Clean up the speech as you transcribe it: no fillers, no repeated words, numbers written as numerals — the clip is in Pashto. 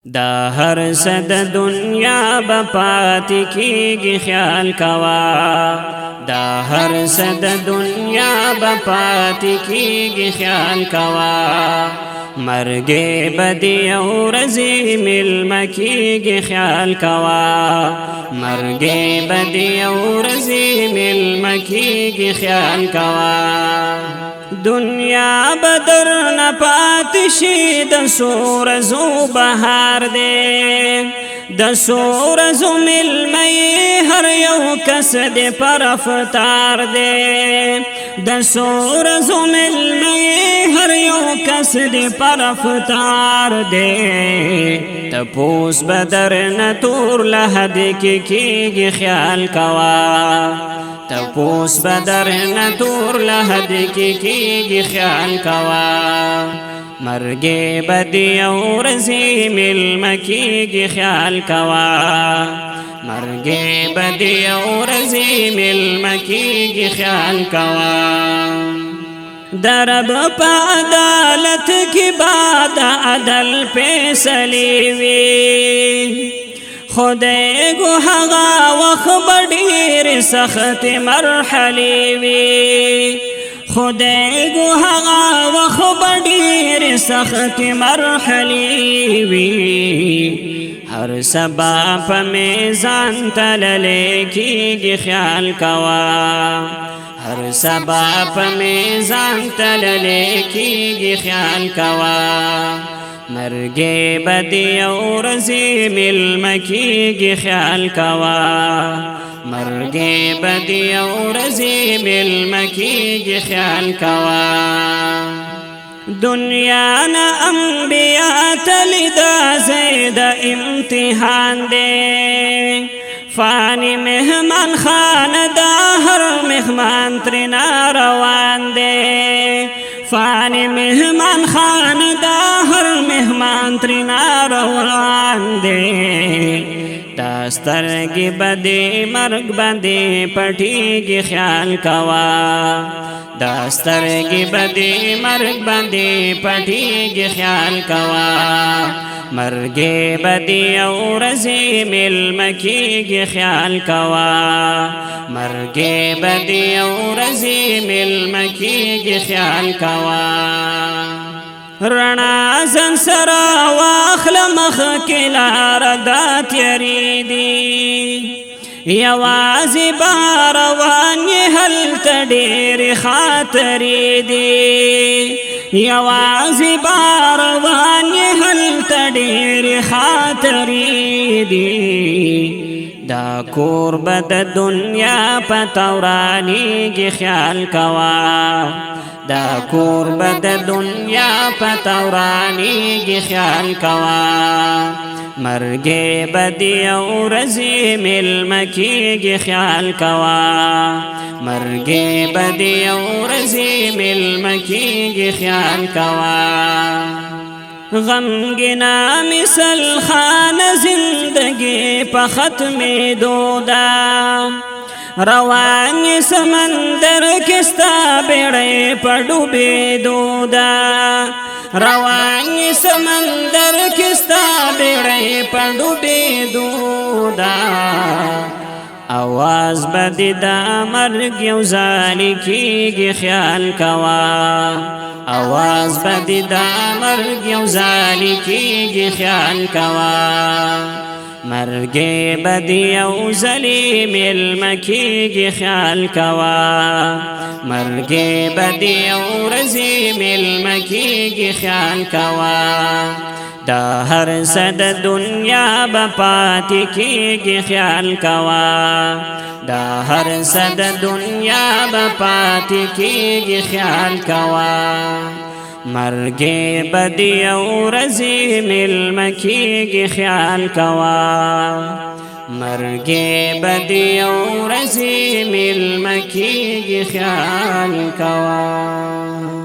دا هر صد دنیا بپاتی کیږي خیال کوا دا هر صد دنیا بپاتی کیږي خیال کوا مرګ بدی او رزي مل کیږي خیال کوا مرګ بدی او رزي مل کیږي خیال کوا دنیا بدر نه پاتشي د سورزو بهار دے د سورزو ملمي هر یو کس د پرفتار دے د سورزو ملمي هر یو کس د پرفتار دے تپوس بدر نه تور لحد کیږي خیال کوا تپوس بدر نتور لحد کیږي خیال کوا مرګ بدی او رزي مل کیږي خیال کوا مرګ بدی او رزي مل کیږي خیال کوا درب په عدالت کې بعد عدل فیصله وی خدای گو هغه وخت ډېر سخت مرحله وی خدای گو هغه وخت ډېر سخت مرحله وی هر سبا په میزان تلل کیږي خیال کوا هر سبا په میزان تلل کیږي خیال کوا مرګ بدی او رزي مل کیږي خیال کوا مرګ بدی او رزي مل کیږي خیال کوا دنیا نا انبیاء تلدا زید امتحان دے فانی مهمان خان دا هر مهمان ترنا روان دے فانی مهمان خان دا هر مهمان ترنا روان دے داسترگی بدی مرگ بدی پٹیگی خیال کوا داسترگی بدی مرگ بدی پٹیگی خیال کوا مرگ بدی او رزی مل کیږي خیال کوا مرگ بدی او رزی مل کیږي خیال کوا رڼا زن سرا واخل مخ کلار دات یریدی یوازی باروانی حل تډیر خاطری دی یوازی باروانی حل تډیر خاطری دی دا کور بد دنیا پتورانی کی خیال کوا دا کور بد دنیا پتورانی کی خیال کوا مرګ بدی او رزي مل کیږي خیال کوا مرګ بدی او رزي مل کیږي خیال کوا غمگنا مثل خان زندگی په ختم دودا روان سمندر کستا بیڑے پڑوبے دودا روان سمندر کستا بیڑے پڑوبے دودا آواز بدی دا مرگ یو زالی کیږي خیال کوا آواز بدی دا مرگ یو زالی کیږي خیال کوا مرګ بدی او زلی مل کیږي خیال کوا مرګ بدی او رزي مل کیږي خیال کوا دا هر صد دنیا بپاتی کیږي خیال کوا دا هر صد دنیا بپاتی کیږي خیال کوا مرګ بدی او رزي مل کیږي خیال کوا مرګ بدی او رزي مل کیږي خیال کوا